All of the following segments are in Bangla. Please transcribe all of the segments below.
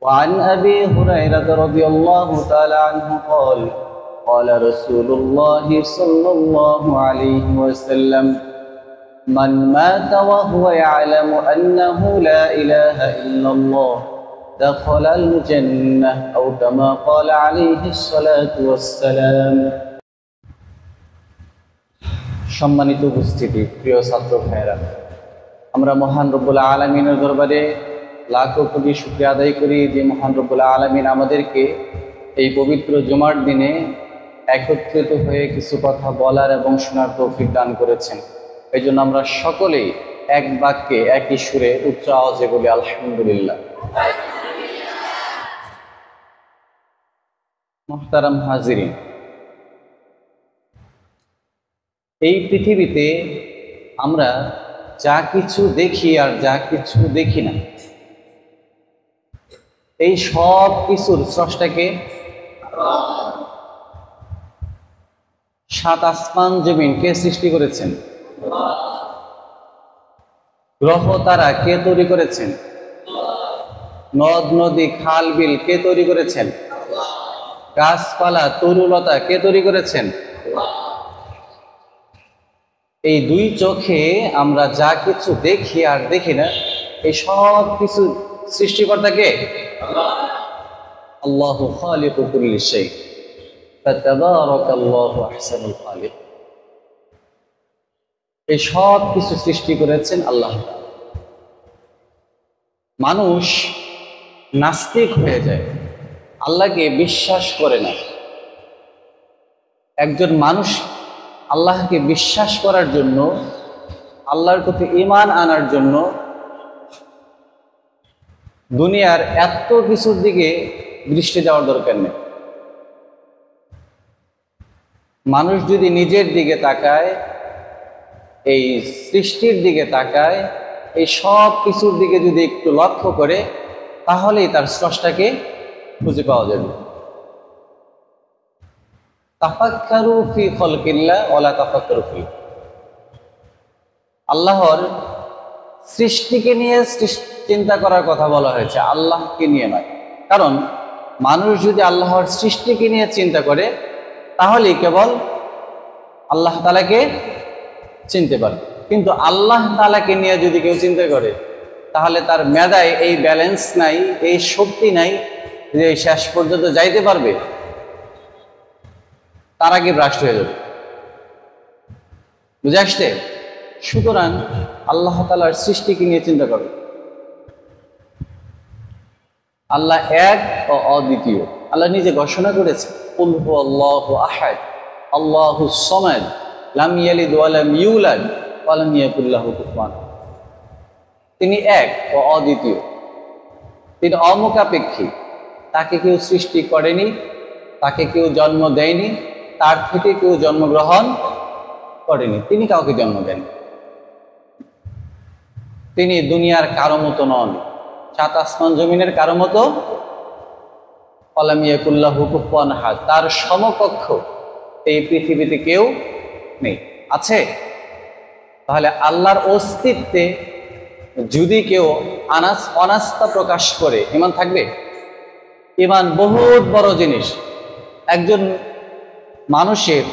وعن أبي هريرة رضي الله تعالى عنه قال قال رسول الله صلى الله عليه وسلم من مات وهو يعلم أنه لا إله إلا الله دخل الجنة أو كما قال عليه الصلاة والسلام। সম্মানিত উপস্থিতি, প্রিয় ছাত্র ভাইয়েরা, আমরা মহান রব্বুল আলামিনের দরবারে লাখো কোটি শুকরিয়া আদায় করি যে মহান রব্বুল আলামিন আমাদেরকে এই পবিত্র জুমার দিনে একত্রিত হয়ে কিছু কথা বলার এবং শোনার তৌফিক দান করেছেন। এই জন্য আমরা সকলেই এক বাক্যে একই সুরে উচ্চ আওয়াজে বলি আলহামদুলিল্লাহ। মুহতারাম হাজিরিন, এই পৃথিবীতে আমরা যা কিছু দেখি আর যা কিছু দেখি না, এই সব কিছুর স্রষ্টাকে। সাত আসমান জমিন কে সৃষ্টি করেছেন? গ্রহ তারা কে তৈরি করেছেন? নদ নদী খাল বিল কে তৈরি করেছেন? গাছপালা তরুলতা কে তৈরি করেছেন? এই দুই চোখে আমরা যা কিছু দেখি আর দেখি না, এই সব কিছু সৃষ্টিকর্তা কে? আল্লাহু খালিকু কুল্লি শাই ফাতাবারাকাল্লাহু আহসানুল খালিক। এই সব কিছু সৃষ্টি করেছেন আল্লাহ। মানুষ নাস্তিক হয়ে যায়, আল্লাহকে বিশ্বাস করে না। একজন মানুষ আল্লাহকে বিশ্বাস করার জন্য, আল্লাহর প্রতি ঈমান আনার জন্য দুনিয়ার এত কিছুর দিকে দৃষ্টি দেওয়ার দরকার নেই। মানুষ যদি নিজের দিকে তাকায়, এই সৃষ্টির দিকে তাকায়, এই সব কিছুর দিকে যদি একটু লক্ষ্য করে, তাহলেই তার স্রষ্টাকে খুঁজে পাওয়া যাবে। তাফাক্কারু ফি খালকিল্লাহ ওয়ালা তাফাক্কারু ফি। আল্লাহর সৃষ্টিকে নিয়ে চিন্তা করার কথা বলা হয়েছে, আল্লাহকে নিয়ে নয়। কারণ মানুষ যদি আল্লাহর সৃষ্টিকে নিয়ে চিন্তা করে, তাহলেই কেবল আল্লাহ তাআলাকে চিনতে পারবে। কিন্তু আল্লাহ তাআলাকে নিয়ে যদি কেউ চিন্তা করে, তাহলে তার মেধায় এই ব্যালেন্স নাই, এই শক্তি নাই যে শেষ পর্যন্ত যাইতে পারবে, তার আগে ভ্রষ্ট হয়ে যাবে। বুঝে আসছে? সুতরাং আল্লাহ তাআলার সৃষ্টিকে নিয়ে চিন্তা করবে। আল্লাহ এক ও অদ্বিতীয়। আল্লাহ নিজে ঘোষণা করেছে, কুল হুয়াল্লাহু আহাদ আল্লাহুস সামাদ লাম ইয়ালিদ ওয়া লাম ইউলাদ ওয়া লাম ইয়াকুল লাহু কুফুয়ান। তিনি এক ও অদ্বিতীয়, তিনি অমুখাপেক্ষী। তাকে কেউ সৃষ্টি করেনি, তাকে কেউ জন্ম দেয়নি, তার থেকে কেউ জন্মগ্রহণ করেনি, তিনি কাউকে জন্ম দেন। তিনি দুনিয়ার কারো মতো নন, সাত আসমান জমিনের কারো মতো। ওয়ালাম ইয়াকুল লাহু কুফুয়ান আহাদ, তার সমকক্ষ এই পৃথিবীতে কেউ নেই। আছে? তাহলে আল্লাহর অস্তিত্বে যদি কেউ অনাস্থা প্রকাশ করে, ঈমান থাকবে? ঈমান বহুত বড় জিনিস। একজন মানুষের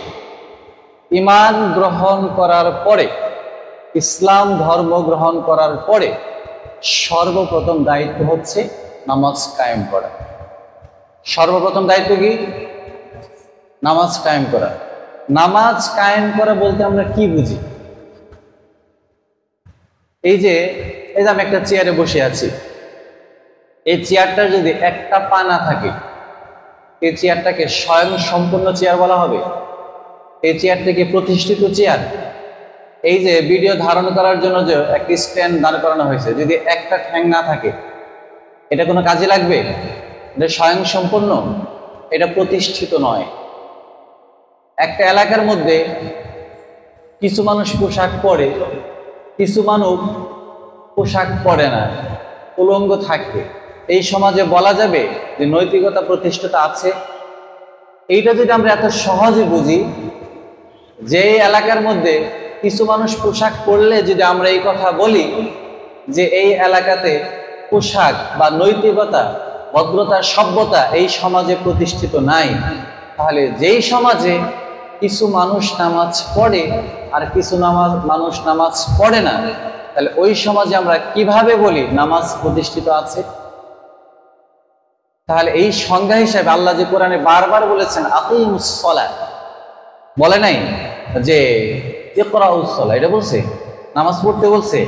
ঈমান গ্রহণ করার পরে, ইসলাম ধর্ম গ্রহণ করার পরে সর্বপ্রথম দায়িত্ব হচ্ছে নামাজ কায়েম করা। সর্বপ্রথম দায়িত্ব কি? নামাজ কায়েম করা। নামাজ কায়েম করা বলতে আমরা কি বুঝি? এই যে আমি একটা চেয়ারে বসে আছি, এই চেয়ারটার যদি একটা পা না থাকে, এই চেয়ারটাকে স্বয়ং সম্পূর্ণ চেয়ার বলা হবে? এই চেয়ারটাকে প্রতিষ্ঠিত চেয়ার? এই যে ভিডিও ধারণ করার জন্য যে একটি স্ট্যান্ড দাঁড় করানো হয়েছে, যদি একটা ঠ্যাং না থাকে, এটা কোনো কাজে লাগবে? এটা স্বয়ং সম্পূর্ণ, এটা প্রতিষ্ঠিত নয়। একটা এলাকার মধ্যে কিছু মানুষ পোশাক পরে, কিছু মানুষ পোশাক পরে না, উলঙ্গ থাকে। এই সমাজে বলা যাবে যে নৈতিকতা প্রতিষ্ঠিত আছে? এইটা যদি আমরা এত সহজে বুঝি, যে এলাকার মধ্যে কিছু মানুষ পোশাক পরলে যদি আমরা এই কথা বলি যে এই এলাকাতে পোশাক বা নৈতিকতা ভদ্রতা, সভ্যতা এই সমাজে প্রতিষ্ঠিত নাই, তাহলে যেই সমাজে কিছু মানুষ নামাজ পড়ে আর কিছু মানুষ নামাজ পড়ে না, তাহলে ওই সমাজে আমরা কিভাবে বলি নামাজ প্রতিষ্ঠিত আছে? তাহলে এই সংজ্ঞা হিসাবে আল্লাহ যে কোরআনে বারবার বলেছেন আকিমুস সালাহ, বলে নাই যে ইকরাউস সালাহ, এটা বলছে, নামাজ পড়তে বলছে।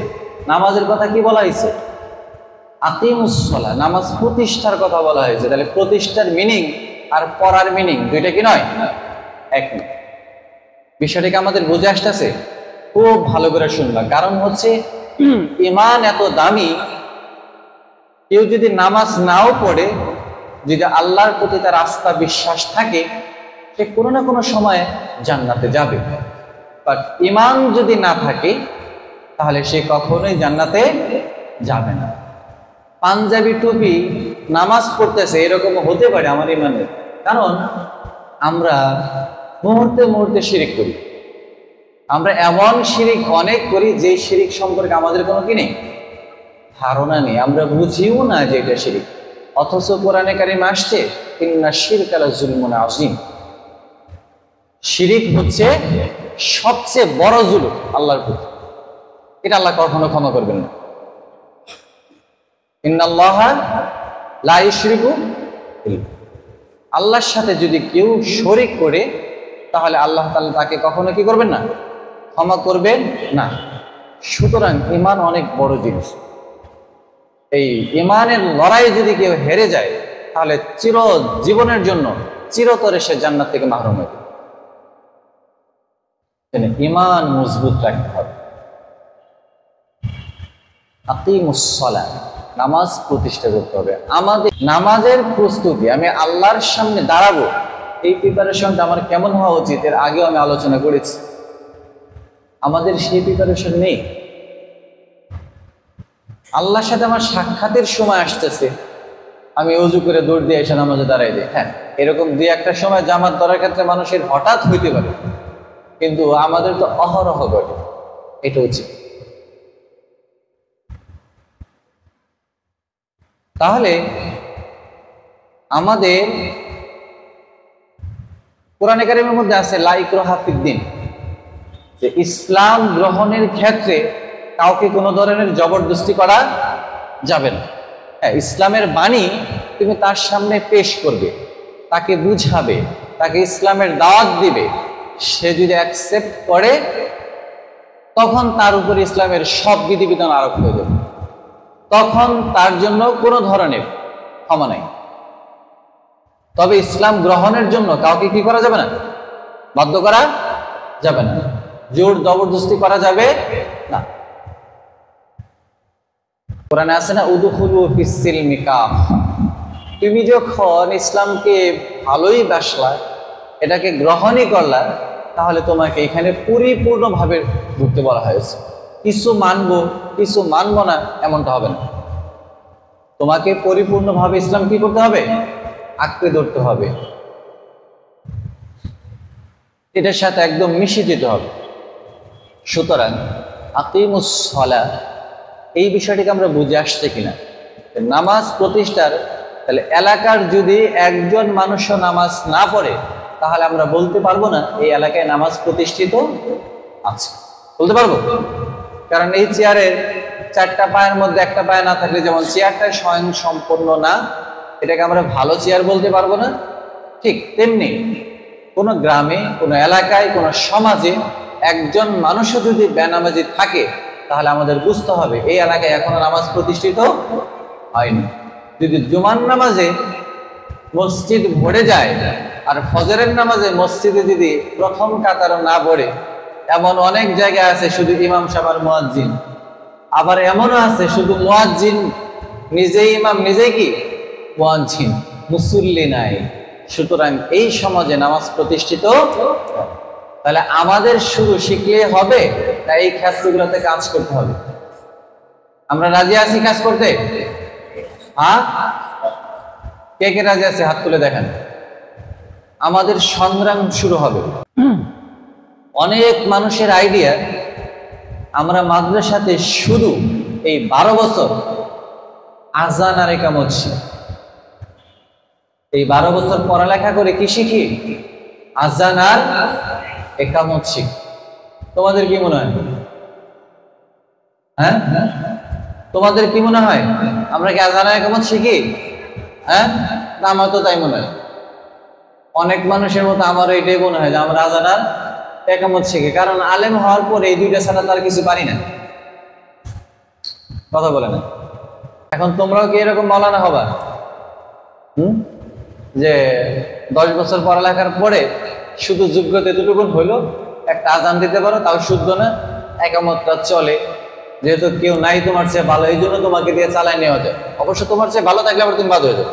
নামাজের কথা কি বলা হয়েছে? আকিমুস সালাহ, নামাজ প্রতিষ্ঠার কথা বলা হয়েছে। তাহলে প্রতিষ্ঠার মিনিং আর পড়ার মিনিং দুইটা কি নয়? এক নয়। বিষয়টাকে আমাদের বুঝে আসতেছে? খুব ভালো করে শুনবা। কারণ হচ্ছে ঈমান এত দামি, কেউ যদি নামাজ নাও পড়ে, যদি আল্লাহর প্রতি তার আস্থা বিশ্বাস থাকে, সে কোনো না কোনো সময়ে জান্নাতে যাবে। বাট ঈমান যদি না থাকে তাহলে সে কখনোই জান্নাতে যাবে না। পাঞ্জাবি টুপি নামাজ পড়তেছে এরকম হতে পারে আমার ঈমানের, কারণ আমরা মুহূর্তে মুহূর্তে শিরিক করি। আমরা এমন শিরিক অনেক করি যে শিরিক সম্পর্কে আমাদের কোনো কি নেই, ধারণা নেই, আমরা বুঝিও না যে এটা শিরিক। অথচ কোরআনে কারিমে আসছে ইন্না শিরকা লাযুলমুন আযীম, শিরিক হচ্ছে সবচেয়ে বড় জুলুম আল্লাহর প্রতি। এটা আল্লাহ কখনো ক্ষমা করবেন না। ইন্নাল্লাহা লা ইউশরিকু বিহি, আল্লাহর সাথে যদি কেউ শরীক করে তাহলে আল্লাহ তাআলা তাকে কখনো কি করবেন না, ক্ষমা করবেন না। সুতরাং ঈমান অনেক বড় জিনিস। এই ঈমানের লড়াই যদি কেউ হেরে যায় তাহলে চির জীবনের জন্য চিরতরে সে জান্নাত থেকে মাহরুম হবে। ঈমান মজবুত রাখতে হবে। আকিমুস সালাহ, নামাজ প্রতিষ্ঠা করতে হবে। আমাদের নামাজের প্রস্তুতি, আমি আল্লাহর সামনে দাঁড়াবো, এই প্রিপারেশনটা আমার কেমন হওয়া উচিত এর আগেও আমি আলোচনা করেছি। আমাদের সেই প্রিপারেশন নেই। আল্লাহর সাথে আমার সাক্ষাতের সময় আসতেছে, আমি ওযু করে দৌড় দিয়ে এসে নামাজে দাঁড়াই দিই। হ্যাঁ, এরকম দুই একটা সময় জামাত ধরার ক্ষেত্রে মানুষের হঠাৎ হইতে পারে, কিন্তু আমাদের তো অহরহ ঘটে। এটা উচিত। তাহলে আমাদের কোরআনে কারিমের মধ্যে আছে লা ইকরাহা ফিদ্দিন, যে ইসলাম গ্রহণের ক্ষেত্রে কাউকে কোনো ধরনের জবরদস্তি করা যাবে না। হ্যাঁ, ইসলামের বাণী তুমি তার সামনে পেশ করবে, তাকে বুঝাবে, তাকে ইসলামের দাওয়াত দিবে। সে যদি অ্যাকসেপ্ট করে তখন তার উপর ইসলামের সব বিধিবিধান আরোপ হয়ে যাবে, তখন তার জন্য কোনো ধরনের ক্ষমা নাই। তবে ইসলাম গ্রহণের জন্য কাউকে কি করা যাবে না, বাধ্য করা যাবে না, জোর জবরদস্তি করা যাবে না। কোরআনে আছে না উদখুলু ফিস-সিলমি কাফা, তুমি যখন ইসলামকে ভালোই বাসলা, এটাকে গ্রহণই করলা, তাহলে তোমাকে এখানে পরিপূর্ণভাবে ঢুকতে বলা হয়েছে। কিছু মানবো কিছু মানবো না এমনটা হবে না, তোমাকে পরিপূর্ণভাবে ইসলাম কি করতে হবে, আঁকড়ে ধরতে হবে, এটার সাথে একদম মিশে যেতে হবে। সুতরাং আকিমুস সালাহ, এই বিষয়টিকে আমরা বুঝে আসছে কিনা। নামাজ প্রতিষ্ঠার, তাহলে এলাকার যদি একজন মানুষও নামাজ না পড়ে তাহলে আমরা বলতে পারবো না এই এলাকায় নামাজ প্রতিষ্ঠিত আছে, বলতে পারবো? কারণ এই চেয়ারের চারটা পায়ের মধ্যে একটা পায়ে না থাকলে যেমন চেয়ারটা স্বয়ং সম্পূর্ণ না, এটাকে আমরা ভালো চেয়ার বলতে পারবো না, ঠিক তেমনি কোনো গ্রামে, কোনো এলাকায়, কোনো সমাজে একজন মানুষও যদি বেনামাজি থাকে তাহলে আমাদের বুঝতে হবে এই এলাকায় এখনো নামাজ প্রতিষ্ঠিত হয়নি। যদি জুমার নামাজে মসজিদ ভরে যায় আর ফজরের নামাজে মসজিদে যদি প্রথম কাতারও না ভরে, এমন অনেক জায়গায় আছে শুধু ইমাম সাহেব আর মুয়াজ্জিন, আবার এমনও আছে শুধু মুয়াজ্জিন নিজেই ইমাম, নিজেই কি মুয়াজ্জিন, মুসল্লি নাই। সুতরাং এই সমাজে নামাজ প্রতিষ্ঠিত। তাহলে আমাদের শুরু শিখলে হবে না এই ক্ষেত্রগুলোতে কাজ করতে হবে? আমরা রাজি আছি কাজ করতে? হ্যাঁ, কে কে রাজি আছে হাত তুলে দেখেন। আমাদের সংগ্রাম শুরু হবে। অনেক মানুষের আইডিয়া আমরা মাদ্রাসাতে শুধু এই 12 বছর আজান আর ইকামত, এই 12 বছর পড়ালেখা করে কি শিখি? আযান আর ইকামত শিখি। তোমাদের কি মনে হয়? হ্যাঁ, তোমাদের কি মনে হয় আমরা কি আযান আর ইকামত শিখি? হ্যাঁ, আমার তো তাই মনে হয়। অনেক মানুষের মতো আমারও এটাই মনে হয় যে আমরা আযান আর ইকামত শিখি, কারণ আলেম হওয়ার পরে এই দুইটা ছাড়া তার কিছু পারি না। কথা বলে না। এখন তোমরাও কি এরকম মাওলানা হবা? যে 10 বছর পড়ালেখার পরে শুধু যোগ্যতা এতটুকু হইলো, একটা আযান দিতে পারো, তাও শুদ্ধ না, ইকামতটা চলে, যেহেতু কেউ নাই তোমার চেয়ে ভালো, এই জন্য তোমাকে দিয়ে চালায় নেওয়া যায়। অবশ্য তোমার চেয়ে ভালো থাকলে আবার তুমি বাদ হয়ে যাও।